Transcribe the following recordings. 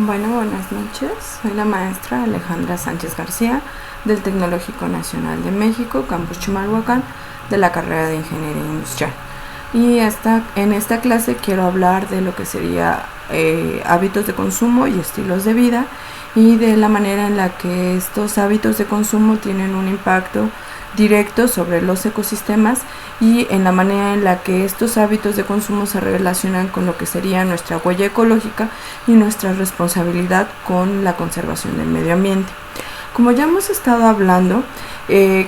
Bueno, buenas noches. Soy la maestra Alejandra Sánchez García del Tecnológico Nacional de México, Campus Chimalhuacán, de la carrera de Ingeniería Industrial. Y en esta clase quiero hablar de lo que sería hábitos de consumo y estilos de vida, y de la manera en la que estos hábitos de consumo tienen un impacto directo sobre los ecosistemas, y en la manera en la que estos hábitos de consumo se relacionan con lo que sería nuestra huella ecológica y nuestra responsabilidad con la conservación del medio ambiente. Como ya hemos estado hablando,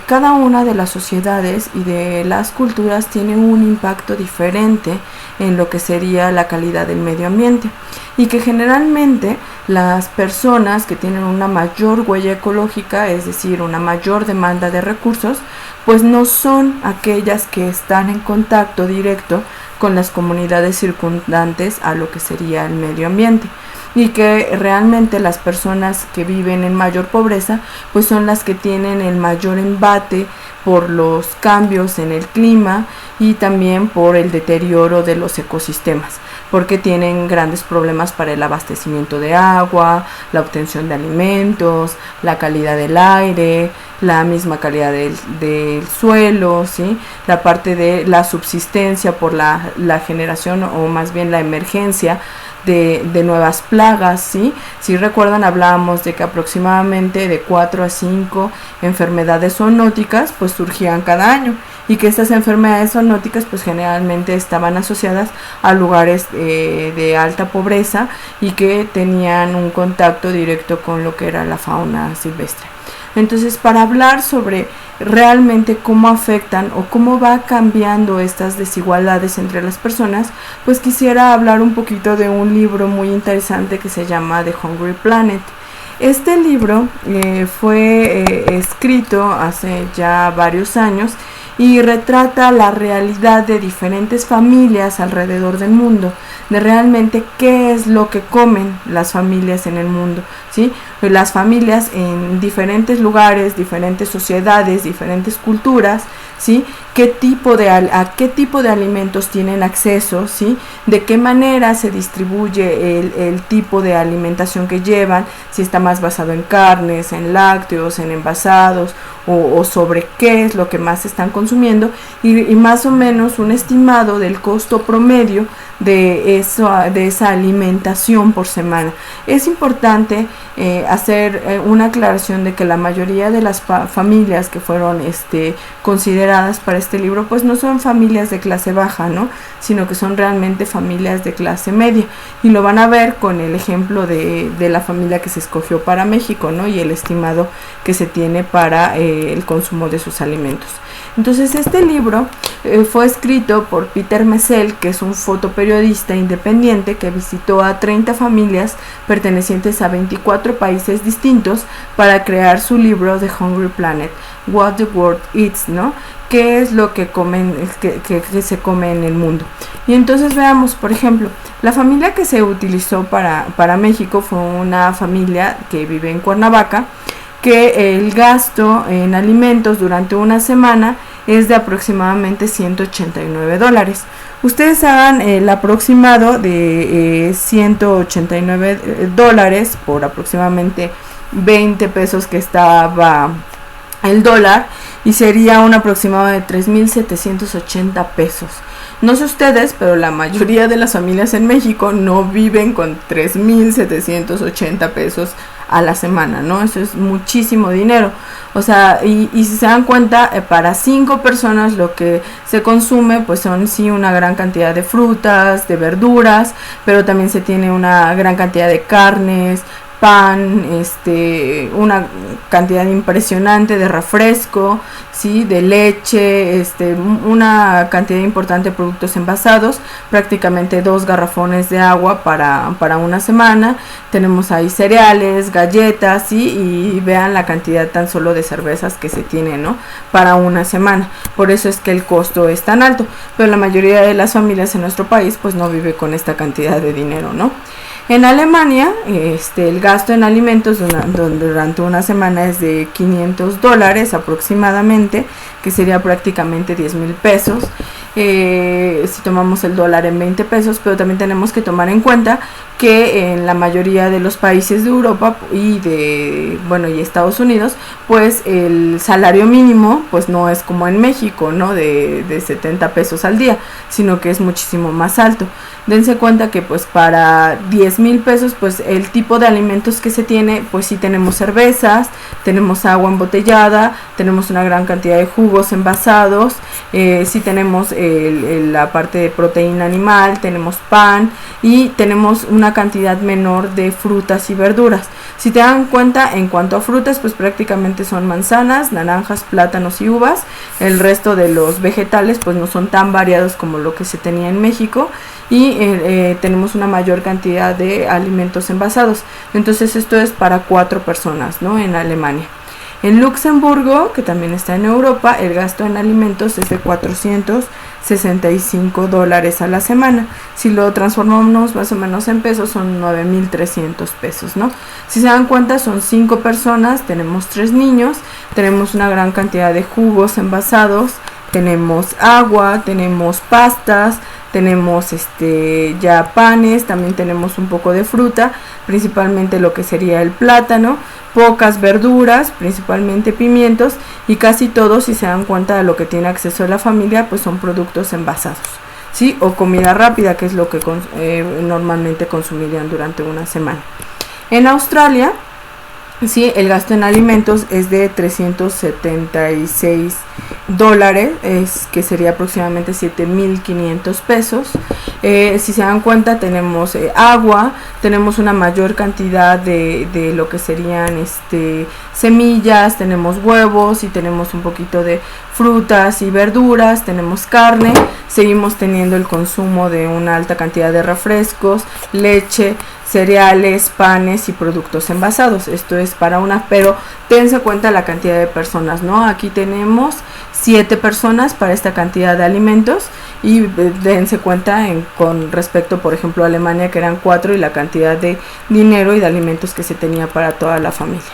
cada una de las sociedades y de las culturas tiene un impacto diferente en lo que sería la calidad del medio ambiente, y que generalmente las personas que tienen una mayor huella ecológica, es decir, una mayor demanda de recursos, pues no son aquellas que están en contacto directo con las comunidades circundantes a lo que sería el medio ambiente, y que realmente las personas que viven en mayor pobreza pues son las que tienen el mayor embate por los cambios en el clima y también por el deterioro de los ecosistemas, porque tienen grandes problemas para el abastecimiento de agua, la obtención de alimentos, la calidad del aire, la misma calidad del suelo, ¿sí? La parte de la subsistencia por la generación, o más bien la emergencia de nuevas plagas, ¿sí? Si recuerdan, hablábamos de que aproximadamente de 4 a 5 enfermedades zoonóticas pues surgían cada año, y que estas enfermedades zoonóticas pues generalmente estaban asociadas a lugares de alta pobreza y que tenían un contacto directo con lo que era la fauna silvestre. Entonces, para hablar sobre realmente cómo afectan o cómo va cambiando estas desigualdades entre las personas, pues quisiera hablar un poquito de un libro muy interesante que se llama The Hungry Planet. Este libro fue escrito hace ya varios años y retrata la realidad de diferentes familias alrededor del mundo, de realmente qué es lo que comen las familias en el mundo, ¿sí? Las familias en diferentes lugares, diferentes sociedades, diferentes culturas, ¿sí? A qué tipo de alimentos tienen acceso, ¿sí? De qué manera se distribuye el tipo de alimentación que llevan, si está más basado en carnes, en lácteos, en envasados, o sobre qué es lo que más están consumiendo, y más o menos un estimado del costo promedio de esa alimentación por semana. Es importante hacer una aclaración de que la mayoría de las familias que fueron consideradas para este libro pues no son familias de clase baja, ¿no? Sino que son realmente familias de clase media, y lo van a ver con el ejemplo de la familia que se escogió para México, ¿no? Y el estimado que se tiene para el consumo de sus alimentos. Entonces, este libro fue escrito por Peter Messel, que es un fotoperiodista independiente que visitó a 30 familias pertenecientes a 24 países distintos para crear su libro The Hungry Planet, What the World Eats, ¿no? ¿Qué es lo que comen, que se come en el mundo? Y entonces veamos, por ejemplo, la familia que se utilizó para México fue una familia que vive en Cuernavaca, que el gasto en alimentos durante una semana es de aproximadamente $189. Ustedes hagan el aproximado de $189 por aproximadamente 20 pesos que estaba el dólar, y sería un aproximado de 3,780 pesos. No sé ustedes, pero la mayoría de las familias en México no viven con 3,780 pesos a la semana, ¿no? Eso es muchísimo dinero. O sea, y si se dan cuenta, para 5 personas lo que se consume pues son sí una gran cantidad de frutas, de verduras, pero también se tiene una gran cantidad de carnes, pan, una cantidad impresionante de refresco, ¿sí? De leche, una cantidad importante de productos envasados, prácticamente 2 garrafones de agua para una semana. Tenemos ahí cereales, galletas, ¿sí? Y vean la cantidad tan solo de cervezas que se tiene, ¿no? Para una semana. Por eso es que el costo es tan alto, pero la mayoría de las familias en nuestro país pues no vive con esta cantidad de dinero, ¿no? En Alemania, el gasto en alimentos durante una semana es de $500 aproximadamente, que sería prácticamente 10,000 pesos. si tomamos el dólar en 20 pesos, pero también tenemos que tomar en cuenta que en la mayoría de los países de Europa y y Estados Unidos, pues el salario mínimo pues no es como en México, ¿no? De 70 pesos al día, sino que es muchísimo más alto. Dense cuenta que pues para 10,000 pesos pues el tipo de alimentos que se tiene, pues sí tenemos cervezas, tenemos agua embotellada, tenemos una gran cantidad de jugos envasados, sí tenemos la parte de proteína animal, tenemos pan y tenemos una cantidad menor de frutas y verduras. Si te dan cuenta, en cuanto a frutas, pues prácticamente son manzanas, naranjas, plátanos y uvas. El resto de los vegetales pues no son tan variados como lo que se tenía en México, y tenemos una mayor cantidad de alimentos envasados. Entonces esto es para 4 personas, ¿no? En Alemania. En Luxemburgo, que también está en Europa, el gasto en alimentos es de $465 a la semana. Si lo transformamos más o menos en pesos, son 9,300 pesos, ¿no? Si se dan cuenta, son 5 personas, tenemos 3 niños, tenemos una gran cantidad de jugos envasados, tenemos agua, tenemos pastas, tenemos ya panes, también tenemos un poco de fruta, principalmente lo que sería el plátano, pocas verduras, principalmente pimientos, y casi todo, si se dan cuenta de lo que tiene acceso la familia, pues son productos envasados, ¿sí? O comida rápida, que es lo que normalmente consumirían durante una semana. En Australia, sí, el gasto en alimentos es de $376, que sería aproximadamente 7,500 pesos. Si se dan cuenta, tenemos agua, tenemos una mayor cantidad de lo que serían semillas, tenemos huevos y tenemos un poquito de frutas y verduras, tenemos carne, seguimos teniendo el consumo de una alta cantidad de refrescos, leche, cereales, panes y productos envasados. Esto es para pero tense cuenta la cantidad de personas, ¿no? Aquí tenemos 7 personas para esta cantidad de alimentos, y dense cuenta con respecto, por ejemplo, a Alemania, que eran 4, y la cantidad de dinero y de alimentos que se tenía para toda la familia.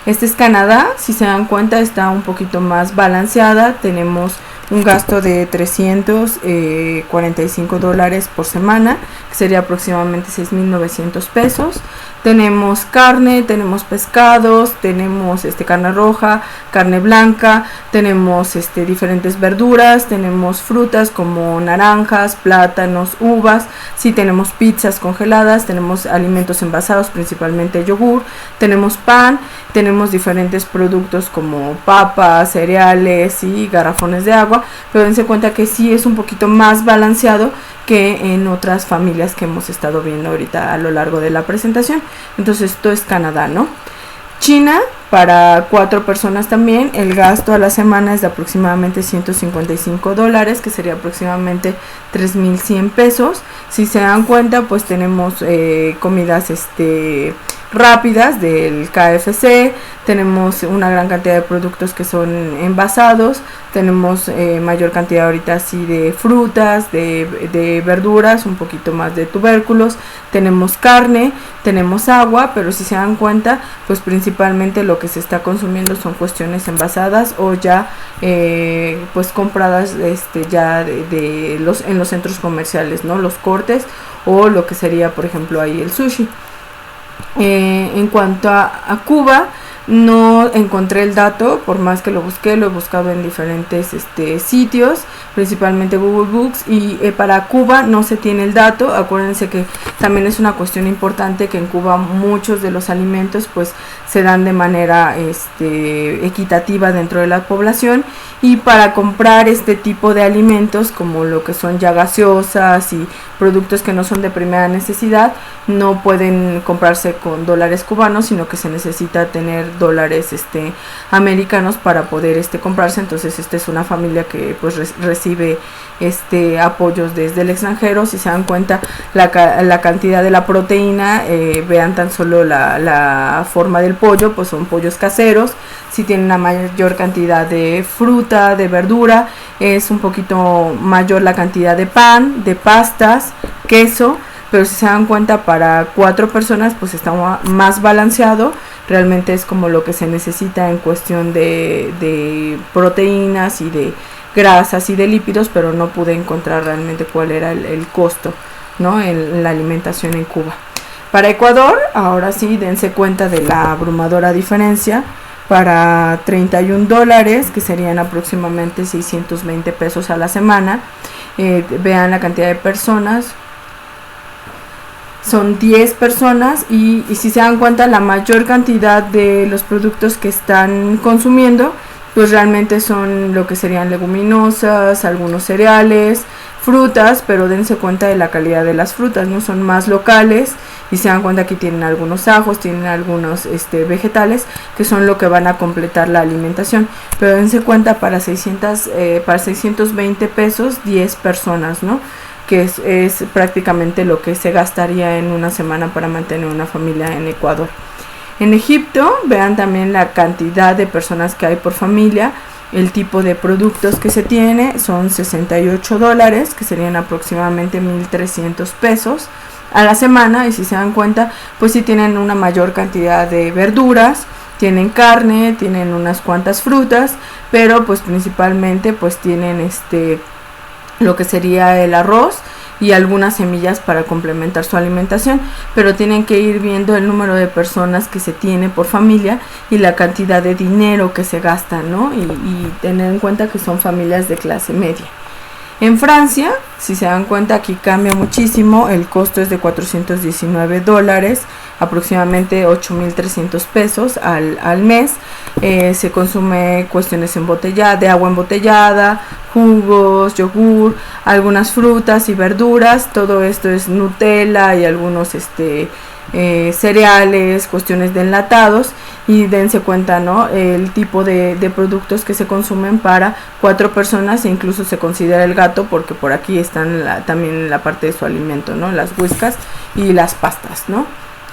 Este es Canadá. Si se dan cuenta, está un poquito más balanceada. Tenemos un gasto de $345 por semana, que sería aproximadamente 6,900 pesos. Tenemos carne, tenemos pescados, tenemos carne roja, carne blanca, tenemos diferentes verduras, tenemos frutas como naranjas, plátanos, uvas, sí, tenemos pizzas congeladas, tenemos alimentos envasados, principalmente yogur, tenemos pan, tenemos diferentes productos como papas, cereales y garrafones de agua, pero dense cuenta que sí es un poquito más balanceado que en otras familias que hemos estado viendo ahorita a lo largo de la presentación. Entonces esto es Canadá, ¿no? China, para 4 personas también, el gasto a la semana es de aproximadamente $155, que sería aproximadamente 3,100 pesos. Si se dan cuenta, pues tenemos comidas rápidas del KFC, tenemos una gran cantidad de productos que son envasados, tenemos mayor cantidad ahorita así de frutas, de verduras, un poquito más de tubérculos, tenemos carne, tenemos agua, pero si se dan cuenta, pues principalmente lo que se está consumiendo son cuestiones envasadas o ya pues compradas ya en los centros comerciales, ¿no? Los cortes, o lo que sería, por ejemplo, ahí el sushi. En cuanto a Cuba, no encontré el dato, por más que lo busqué, lo he buscado en diferentes sitios, principalmente Google Books, y para Cuba no se tiene el dato. Acuérdense que también es una cuestión importante, que en Cuba muchos de los alimentos pues se dan de manera equitativa dentro de la población, y para comprar este tipo de alimentos, como lo que son ya gaseosas y productos que no son de primera necesidad, no pueden comprarse con dólares cubanos, sino que se necesita tener dólares americanos para poder comprarse. Entonces esta es una familia que pues recibe apoyos desde el extranjero. Si se dan cuenta la cantidad de la proteína, vean tan solo la forma del pollo, pues son pollos caseros. Si tienen una mayor cantidad de fruta, de verdura, es un poquito mayor la cantidad de pan, de pastas, queso, pero si se dan cuenta, para 4 personas pues está más balanceado. Realmente es como lo que se necesita en cuestión de proteínas y de grasas y de lípidos, pero no pude encontrar realmente cuál era el costo, ¿no?, en la alimentación en Cuba. Para Ecuador, ahora sí, dense cuenta de la abrumadora diferencia. Para $31, que serían aproximadamente 620 pesos a la semana, vean la cantidad de personas, son 10 personas y si se dan cuenta, la mayor cantidad de los productos que están consumiendo pues realmente son lo que serían leguminosas, algunos cereales, frutas, pero dense cuenta de la calidad de las frutas, no son más locales, y se dan cuenta que tienen algunos ajos, tienen algunos vegetales que son lo que van a completar la alimentación, pero dense cuenta para 620 pesos 10 personas, ¿no?, que es prácticamente lo que se gastaría en una semana para mantener una familia en Ecuador. En Egipto, vean también la cantidad de personas que hay por familia, el tipo de productos que se tiene, son $68, que serían aproximadamente 1,300 pesos a la semana, y si se dan cuenta, pues sí tienen una mayor cantidad de verduras, tienen carne, tienen unas cuantas frutas, pero pues principalmente pues tienen lo que sería el arroz y algunas semillas para complementar su alimentación, pero tienen que ir viendo el número de personas que se tiene por familia y la cantidad de dinero que se gasta, ¿no?, y tener en cuenta que son familias de clase media. En Francia, si se dan cuenta, aquí cambia muchísimo, el costo es de $419, aproximadamente 8,300 pesos al mes. Se consume cuestiones de agua embotellada, jugos, yogur, algunas frutas y verduras, todo esto es Nutella y algunos cereales, cuestiones de enlatados, y dense cuenta, ¿no?, el tipo de productos que se consumen para 4 personas, e incluso se considera el gato porque por aquí están también la parte de su alimento, ¿no?, las whiskas y las pastas, ¿no?,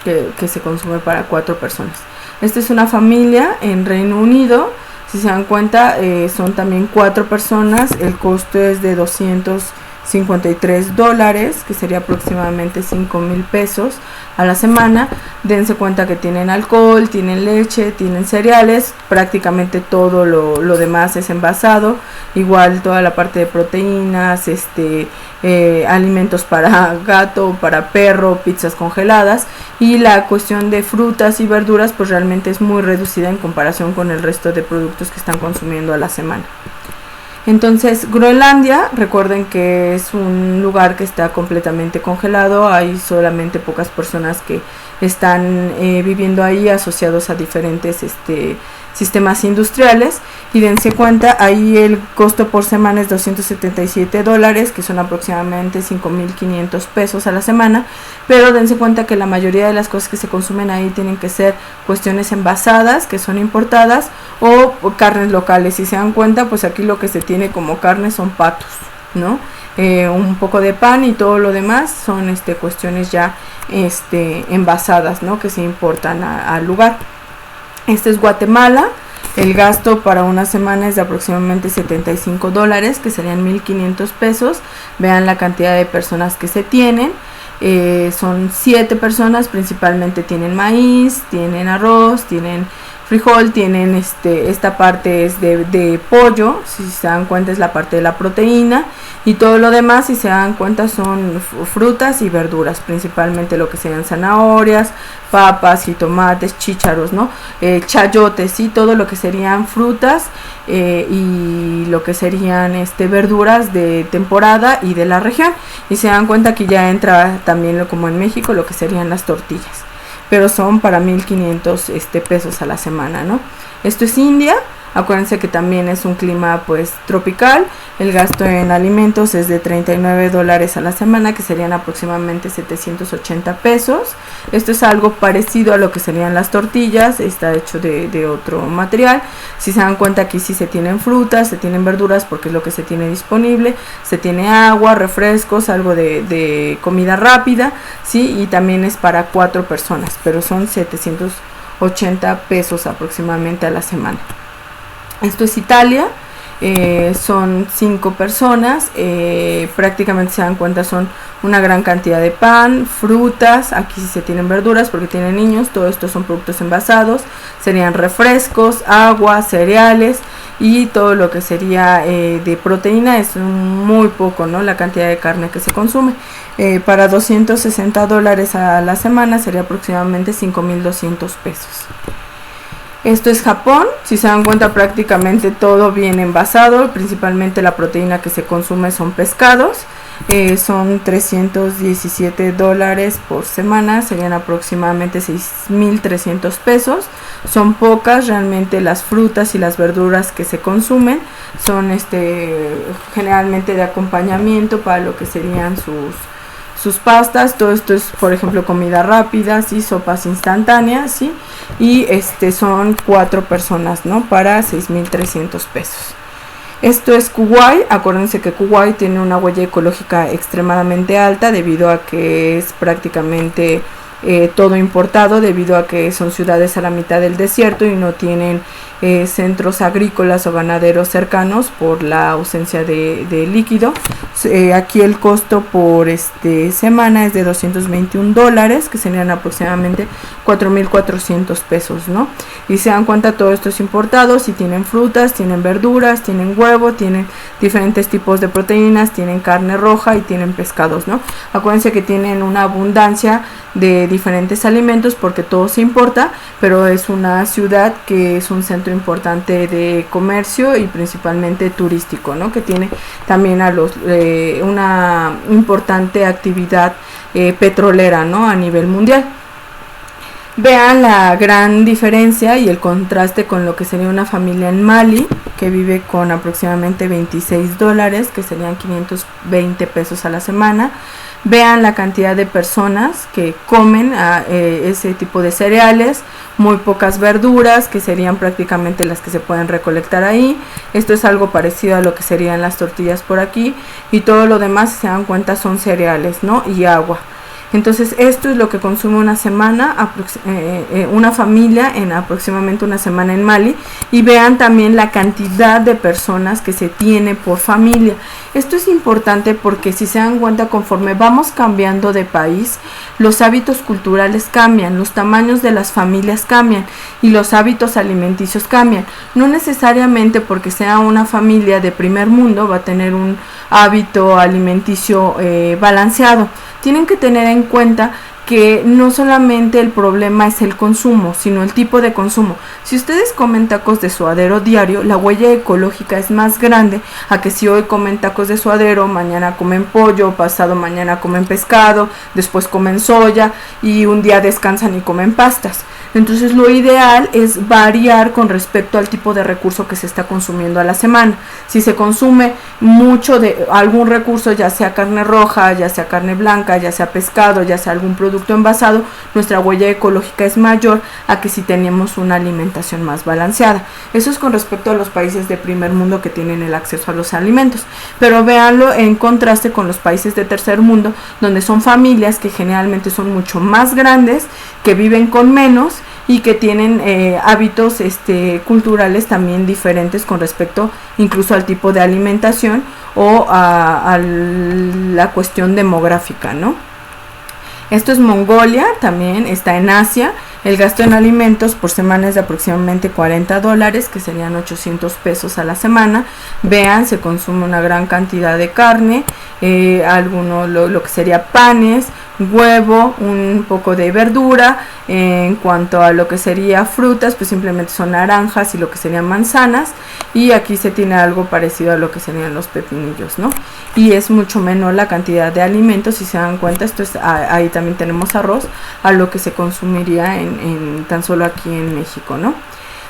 que se consume para 4 personas. Esta es una familia en Reino Unido, si se dan cuenta, son también 4 personas, el costo es de $253, que sería aproximadamente 5,000 pesos a la semana. Dense cuenta que tienen alcohol, tienen leche, tienen cereales, prácticamente todo lo demás es envasado, igual toda la parte de proteínas, alimentos para gato, para perro, pizzas congeladas, y la cuestión de frutas y verduras pues realmente es muy reducida en comparación con el resto de productos que están consumiendo a la semana. Entonces, Groenlandia, recuerden que es un lugar que está completamente congelado, hay solamente pocas personas que están viviendo ahí, asociados a diferentes sistemas industriales, y dense cuenta, ahí el costo por semana es $277, que son aproximadamente 5,500 pesos a la semana, pero dense cuenta que la mayoría de las cosas que se consumen ahí tienen que ser cuestiones envasadas, que son importadas, o carnes locales. Si se dan cuenta, pues aquí lo que se tiene como carne son patos, ¿no?, un poco de pan, y todo lo demás son cuestiones ya envasadas, ¿no?, que se importan al lugar. Este es Guatemala. El gasto para una semana es de aproximadamente $75, que serían 1,500 pesos. Vean la cantidad de personas que se tienen. Son 7 personas, principalmente tienen maíz, tienen arroz, tienen frijol, tienen esta parte es de pollo, si se dan cuenta es la parte de la proteína, y todo lo demás, si se dan cuenta, son frutas y verduras, principalmente lo que serían zanahorias, papas, jitomates, chícharos, ¿no?, chayotes, y todo lo que serían frutas y lo que serían verduras de temporada y de la región. Y se dan cuenta que ya entra también, como en México, lo que serían las tortillas, pero son para 1,500 pesos a la semana, ¿no? Esto es India. Acuérdense que también es un clima pues tropical. El gasto en alimentos es de $39 a la semana, que serían aproximadamente 780 pesos. Esto es algo parecido a lo que serían las tortillas, está hecho de otro material. Si se dan cuenta, aquí sí se tienen frutas, se tienen verduras, porque es lo que se tiene disponible, se tiene agua, refrescos, algo de comida rápida, ¿sí? Y también es para 4 personas, pero son 780 pesos aproximadamente a la semana. Esto es Italia, son 5 personas, prácticamente se dan cuenta, son una gran cantidad de pan, frutas, aquí sí se tienen verduras porque tienen niños, todo esto son productos envasados, serían refrescos, agua, cereales, y todo lo que sería de proteína es muy poco, ¿no? La cantidad de carne que se consume. Para $260 a la semana sería aproximadamente 5,200 pesos. Esto es Japón. Si se dan cuenta, prácticamente todo viene envasado, principalmente la proteína que se consume son pescados. Son $317 por semana, serían aproximadamente 6,300 pesos. Son pocas realmente las frutas y las verduras que se consumen, son generalmente de acompañamiento para lo que serían sus pastas. Todo esto es, por ejemplo, comida rápida, ¿sí? Sopas instantáneas, ¿sí? Y son 4 personas, ¿no? Para 6,300 pesos. Esto es Kuwait. Acuérdense que Kuwait tiene una huella ecológica extremadamente alta debido a que es prácticamente todo importado, debido a que son ciudades a la mitad del desierto y no tienen centros agrícolas o ganaderos cercanos por la ausencia de líquido. Aquí el costo por semana es de $221, que serían aproximadamente 4,400 pesos, ¿no? Y se dan cuenta, todo esto es importado. Si tienen frutas, tienen verduras, tienen huevo, tienen diferentes tipos de proteínas, tienen carne roja y tienen pescados, ¿no? Acuérdense que tienen una abundancia de diferentes alimentos porque todo se importa, pero es una ciudad que es un centro importante de comercio y principalmente turístico, ¿no? Que tiene también una importante actividad petrolera, ¿no? A nivel mundial. Vean la gran diferencia y el contraste con lo que sería una familia en Mali, que vive con aproximadamente $26, que serían 520 pesos a la semana. Vean la cantidad de personas que comen ese tipo de cereales, muy pocas verduras, que serían prácticamente las que se pueden recolectar ahí. Esto es algo parecido a lo que serían las tortillas por aquí, y todo lo demás, si se dan cuenta, son cereales, ¿no? Y agua. Entonces esto es lo que consume una familia en aproximadamente una semana en Mali. Y vean también la cantidad de personas que se tiene por familia. Esto es importante porque, si se dan cuenta, conforme vamos cambiando de país, los hábitos culturales cambian, los tamaños de las familias cambian y los hábitos alimenticios cambian. No necesariamente porque sea una familia de primer mundo va a tener un hábito alimenticio balanceado. Tienen que tener en cuenta que no solamente el problema es el consumo, sino el tipo de consumo. Si ustedes comen tacos de suadero diario, la huella ecológica es más grande a que si hoy comen tacos de suadero, mañana comen pollo, pasado mañana comen pescado, después comen soya y un día descansan y comen pastas. Entonces lo ideal es variar con respecto al tipo de recurso que se está consumiendo a la semana. Si se consume mucho de algún recurso, ya sea carne roja, ya sea carne blanca, ya sea pescado, ya sea algún producto envasado, nuestra huella ecológica es mayor a que si tenemos una alimentación más balanceada. Eso es con respecto a los países de primer mundo que tienen el acceso a los alimentos. Pero véanlo en contraste con los países de tercer mundo, donde son familias que generalmente son mucho más grandes, que viven con menos y que tienen hábitos culturales también diferentes con respecto incluso al tipo de alimentación o a la cuestión demográfica, ¿no? Esto es Mongolia, también está en Asia. El gasto en alimentos por semana es de aproximadamente $40, que serían 800 pesos a la semana. Vean, se consume una gran cantidad de carne, lo que sería panes, huevo, un poco de verdura. En cuanto a lo que sería frutas, pues simplemente son naranjas y lo que serían manzanas. Y aquí se tiene algo parecido a lo que serían los pepinillos, ¿no? Y es mucho menor la cantidad de alimentos, si se dan cuenta. Esto es, ahí también tenemos arroz, a lo que se consumiría tan solo aquí en México, ¿no?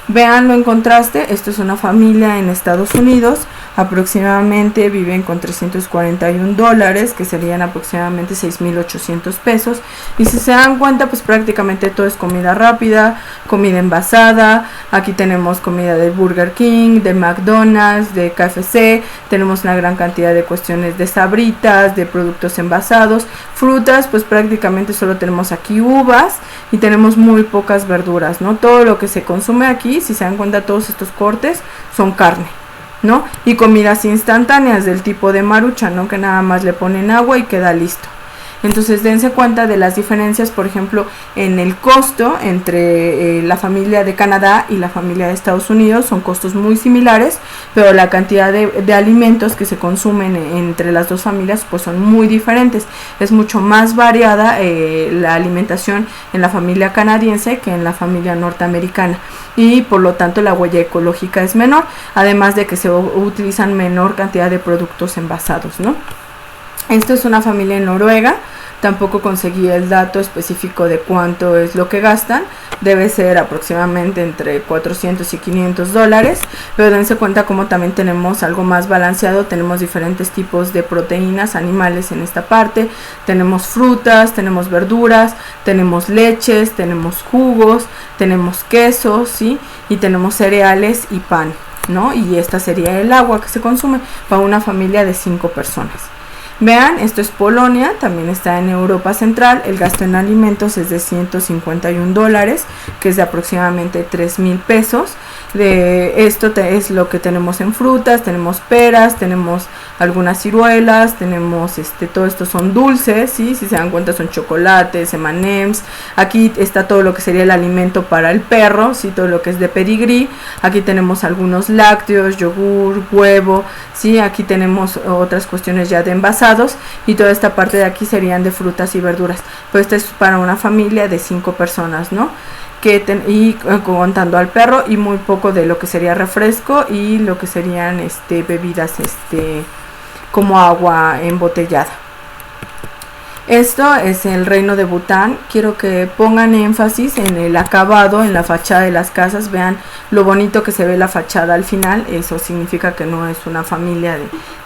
Véanlo en contraste. Esto es una familia en Estados Unidos, aproximadamente viven con $341, que serían aproximadamente 6,800 pesos. Y si se dan cuenta, pues prácticamente todo es comida rápida, comida envasada. Aquí tenemos comida de Burger King, de McDonald's, de KFC. Tenemos una gran cantidad de cuestiones de sabritas, de productos envasados. Frutas, pues prácticamente solo tenemos aquí uvas y tenemos muy pocas verduras, ¿no? Todo lo que se consume aquí, si se dan cuenta, todos estos cortes son carne, ¿no? Y comidas instantáneas del tipo de Maruchan, ¿no? Que nada más le ponen agua y queda listo. Entonces dense cuenta de las diferencias, por ejemplo, en el costo entre la familia de Canadá y la familia de Estados Unidos. Son costos muy similares, pero la cantidad de alimentos que se consumen entre las dos familias pues son muy diferentes. Es mucho más variada la alimentación en la familia canadiense que en la familia norteamericana, y por lo tanto la huella ecológica es menor, además de que se utilizan menor cantidad de productos envasados, ¿no? Esto es una familia en Noruega. Tampoco conseguí el dato específico de cuánto es lo que gastan. Debe ser aproximadamente entre 400 y 500 dólares. Pero dense cuenta como también tenemos algo más balanceado. Tenemos diferentes tipos de proteínas animales en esta parte. Tenemos frutas, tenemos verduras, tenemos leches, tenemos jugos, tenemos quesos, ¿sí? Y tenemos cereales y pan, ¿no? Y esta sería el agua que se consume para una familia de 5 personas. Vean, esto es Polonia, también está en Europa Central. El gasto en alimentos es de 151 dólares, que es de aproximadamente 3,000 pesos. De esto es lo que tenemos en frutas. Tenemos peras, tenemos algunas ciruelas, tenemos todo esto son dulces, ¿sí? Si se dan cuenta son chocolates, M&M's. Aquí está todo lo que sería el alimento para el perro, ¿sí? Todo lo que es de pedigrí. Aquí tenemos algunos lácteos, yogur, huevo, ¿sí? Aquí tenemos otras cuestiones ya de envasados, y toda esta parte de aquí serían de frutas y verduras. Pues esto es para una familia de 5 personas, ¿no? Y contando al perro, y muy poco de lo que sería refresco y lo que serían bebidas como agua embotellada. Esto es el reino de Bután. Quiero que pongan énfasis en el acabado, en la fachada de las casas. Vean lo bonito que se ve la fachada al final. Eso significa que no es una familia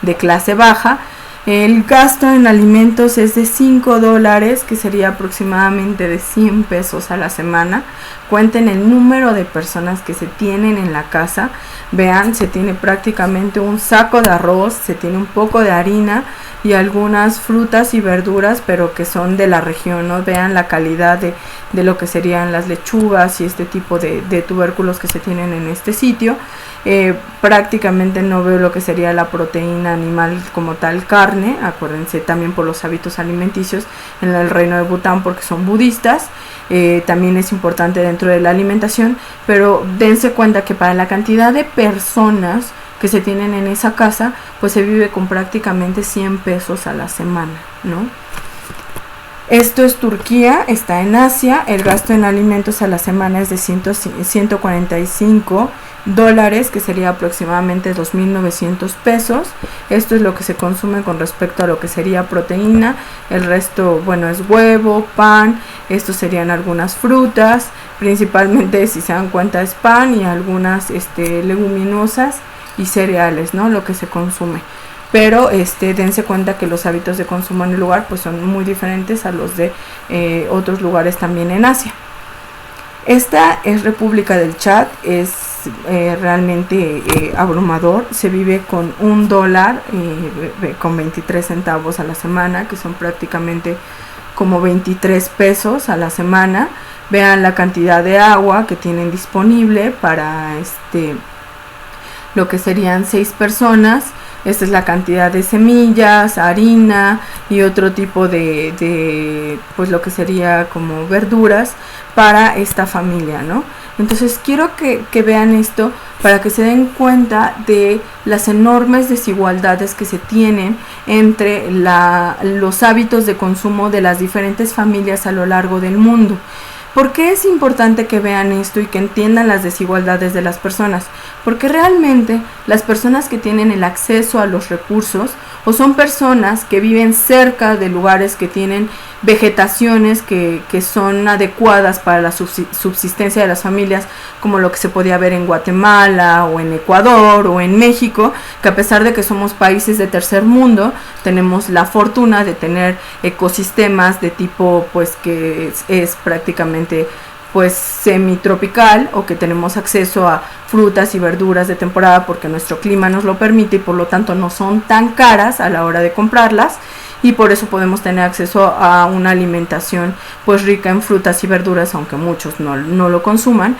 de clase baja. El gasto en alimentos es de 5 dólares, que sería aproximadamente de 100 pesos a la semana. Cuenten el número de personas que se tienen en la casa. Vean, se tiene prácticamente un saco de arroz, se tiene un poco de harina y algunas frutas y verduras, pero que son de la región, ¿no? Vean la calidad de lo que serían las lechugas y este tipo de tubérculos que se tienen en este sitio. Prácticamente no veo lo que sería la proteína animal como tal, carne. Acuérdense también por los hábitos alimenticios en el reino de Bután, porque son budistas. También es importante dentro de la alimentación, pero dense cuenta que para la cantidad de personas que se tienen en esa casa, pues se vive con prácticamente 100 pesos a la semana, ¿no? Esto es Turquía, está en Asia. El gasto en alimentos a la semana es de 145 dólares, que sería aproximadamente 2,900 pesos. Esto es lo que se consume con respecto a lo que sería proteína. El resto, bueno, es huevo, pan. Estos serían algunas frutas, principalmente, si se dan cuenta, es pan y algunas leguminosas y cereales, ¿no? Lo que se consume. Pero dense cuenta que los hábitos de consumo en el lugar pues son muy diferentes a los de otros lugares también en Asia. Esta es República del Chad. Es realmente abrumador. Se vive con $1 con 23 centavos a la semana, que son prácticamente como 23 pesos a la semana. Vean la cantidad de agua que tienen disponible para lo que serían 6 personas. Esta es la cantidad de semillas, harina y otro tipo de pues lo que sería como verduras para esta familia, ¿no? Entonces quiero que vean esto para que se den cuenta de las enormes desigualdades que se tienen entre los hábitos de consumo de las diferentes familias a lo largo del mundo. ¿Por qué es importante que vean esto y que entiendan las desigualdades de las personas? Porque realmente las personas que tienen el acceso a los recursos, o son personas que viven cerca de lugares que tienen vegetaciones que son adecuadas para la subsistencia de las familias, como lo que se podía ver en Guatemala o en Ecuador o en México, que a pesar de que somos países de tercer mundo, tenemos la fortuna de tener ecosistemas de tipo pues que es prácticamente pues semitropical, o que tenemos acceso a frutas y verduras de temporada porque nuestro clima nos lo permite y por lo tanto no son tan caras a la hora de comprarlas, y por eso podemos tener acceso a una alimentación pues rica en frutas y verduras, aunque muchos no lo consuman.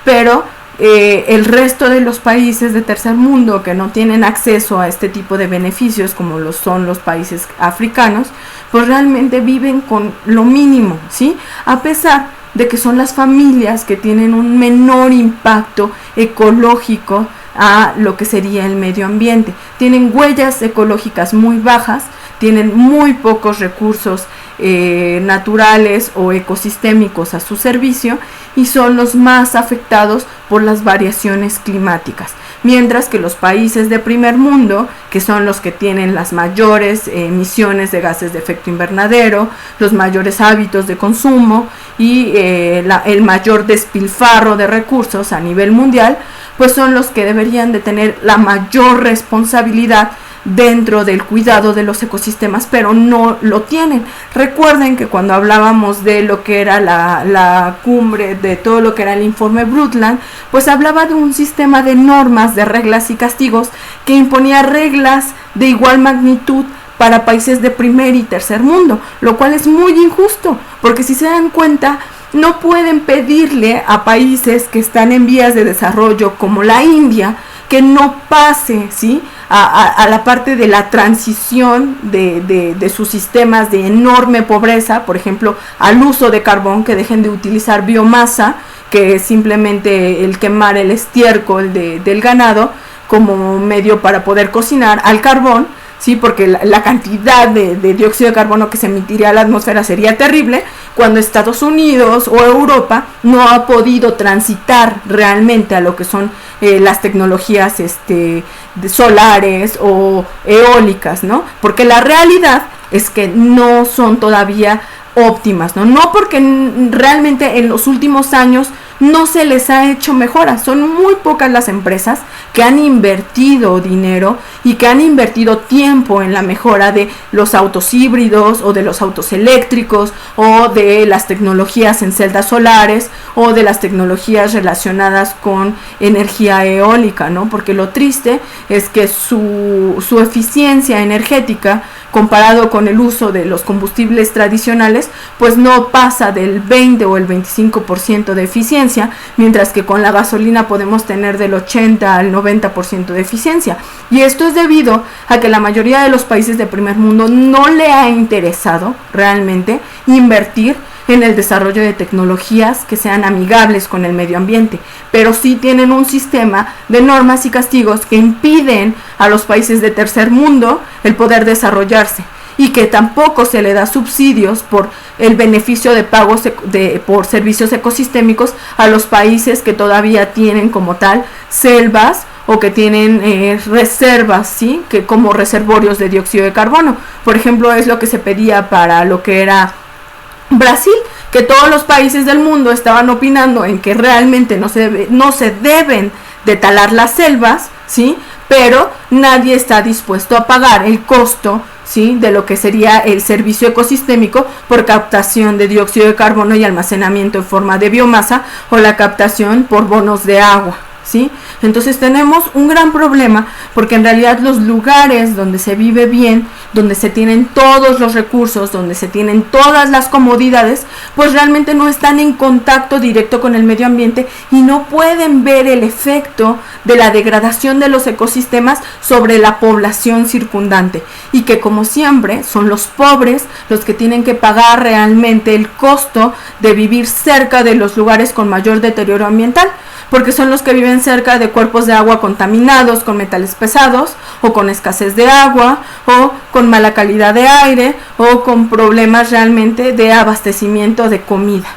Pero el resto de los países de tercer mundo que no tienen acceso a este tipo de beneficios, como lo son los países africanos, pues realmente viven con lo mínimo, ¿sí? A pesar de que son las familias que tienen un menor impacto ecológico a lo que sería el medio ambiente. Tienen huellas ecológicas muy bajas, tienen muy pocos recursos naturales o ecosistémicos a su servicio y son los más afectados por las variaciones climáticas. Mientras que los países de primer mundo, que son los que tienen las mayores emisiones de gases de efecto invernadero, los mayores hábitos de consumo y el mayor despilfarro de recursos a nivel mundial, pues son los que deberían de tener la mayor responsabilidad dentro del cuidado de los ecosistemas, pero no lo tienen. Recuerden que cuando hablábamos de lo que era la cumbre, de todo lo que era el informe Brundtland, pues hablaba de un sistema de normas, de reglas y castigos que imponía reglas de igual magnitud para países de primer y tercer mundo, lo cual es muy injusto, porque si se dan cuenta, no pueden pedirle a países que están en vías de desarrollo como la India que no pase, ¿sí?, a la parte de la transición de sus sistemas de enorme pobreza, por ejemplo, al uso de carbón, que dejen de utilizar biomasa, que es simplemente el quemar el estiércol del ganado como medio para poder cocinar, al carbón, ¿sí? Porque la cantidad de dióxido de carbono que se emitiría a la atmósfera sería terrible, cuando Estados Unidos o Europa no ha podido transitar realmente a lo que son las tecnologías solares o eólicas, ¿no? Porque la realidad es que no son todavía óptimas, ¿no? No porque realmente en los últimos años no se les ha hecho mejoras. Son muy pocas las empresas que han invertido dinero y que han invertido tiempo en la mejora de los autos híbridos o de los autos eléctricos o de las tecnologías en celdas solares o de las tecnologías relacionadas con energía eólica, ¿no? Porque lo triste es que su eficiencia energética comparado con el uso de los combustibles tradicionales, pues no pasa del 20 o el 25% de eficiencia, mientras que con la gasolina podemos tener del 80 al 90% de eficiencia. Y esto es debido a que la mayoría de los países de primer mundo no le ha interesado realmente invertir en el desarrollo de tecnologías que sean amigables con el medio ambiente, pero sí tienen un sistema de normas y castigos que impiden a los países de tercer mundo el poder desarrollarse y que tampoco se le da subsidios por el beneficio de pagos por servicios ecosistémicos a los países que todavía tienen como tal selvas o que tienen reservas, ¿sí?, que como reservorios de dióxido de carbono. Por ejemplo, es lo que se pedía para lo que era Brasil, que todos los países del mundo estaban opinando en que realmente no se deben de talar las selvas, ¿sí?, pero nadie está dispuesto a pagar el costo, ¿sí?, de lo que sería el servicio ecosistémico por captación de dióxido de carbono y almacenamiento en forma de biomasa o la captación por bonos de agua, ¿sí? Entonces tenemos un gran problema porque en realidad los lugares donde se vive bien, donde se tienen todos los recursos, donde se tienen todas las comodidades, pues realmente no están en contacto directo con el medio ambiente y no pueden ver el efecto de la degradación de los ecosistemas sobre la población circundante, y que como siempre son los pobres los que tienen que pagar realmente el costo de vivir cerca de los lugares con mayor deterioro ambiental, porque son los que viven cerca de cuerpos de agua contaminados con metales pesados, o con escasez de agua, o con mala calidad de aire, o con problemas realmente de abastecimiento de comida.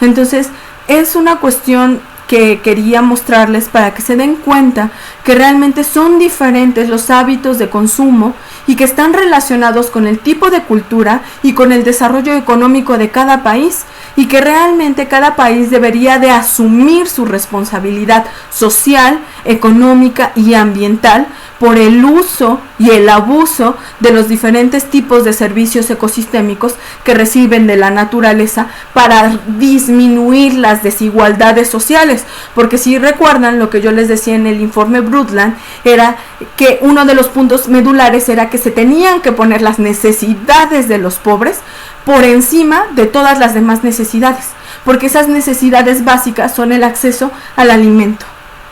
Entonces, es una cuestión que quería mostrarles para que se den cuenta que realmente son diferentes los hábitos de consumo y que están relacionados con el tipo de cultura y con el desarrollo económico de cada país, y que realmente cada país debería de asumir su responsabilidad social, económica y ambiental por el uso y el abuso de los diferentes tipos de servicios ecosistémicos que reciben de la naturaleza para disminuir las desigualdades sociales. Porque si recuerdan lo que yo les decía en el informe Brundtland, era que uno de los puntos medulares era que se tenían que poner las necesidades de los pobres por encima de todas las demás necesidades, porque esas necesidades básicas son el acceso al alimento,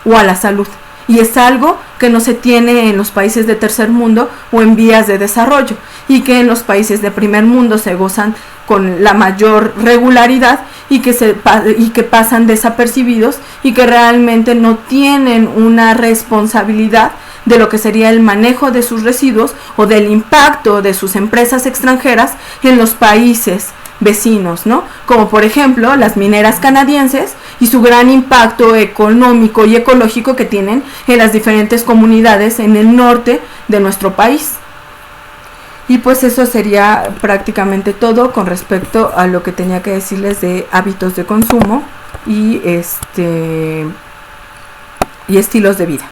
o a la salud. Y es algo que no se tiene en los países de tercer mundo o en vías de desarrollo, y que en los países de primer mundo se gozan con la mayor regularidad y que pasan desapercibidos y que realmente no tienen una responsabilidad de lo que sería el manejo de sus residuos o del impacto de sus empresas extranjeras en los países vecinos, ¿no? Como por ejemplo las mineras canadienses y su gran impacto económico y ecológico que tienen en las diferentes comunidades en el norte de nuestro país. Y pues eso sería prácticamente todo con respecto a lo que tenía que decirles de hábitos de consumo y estilos de vida.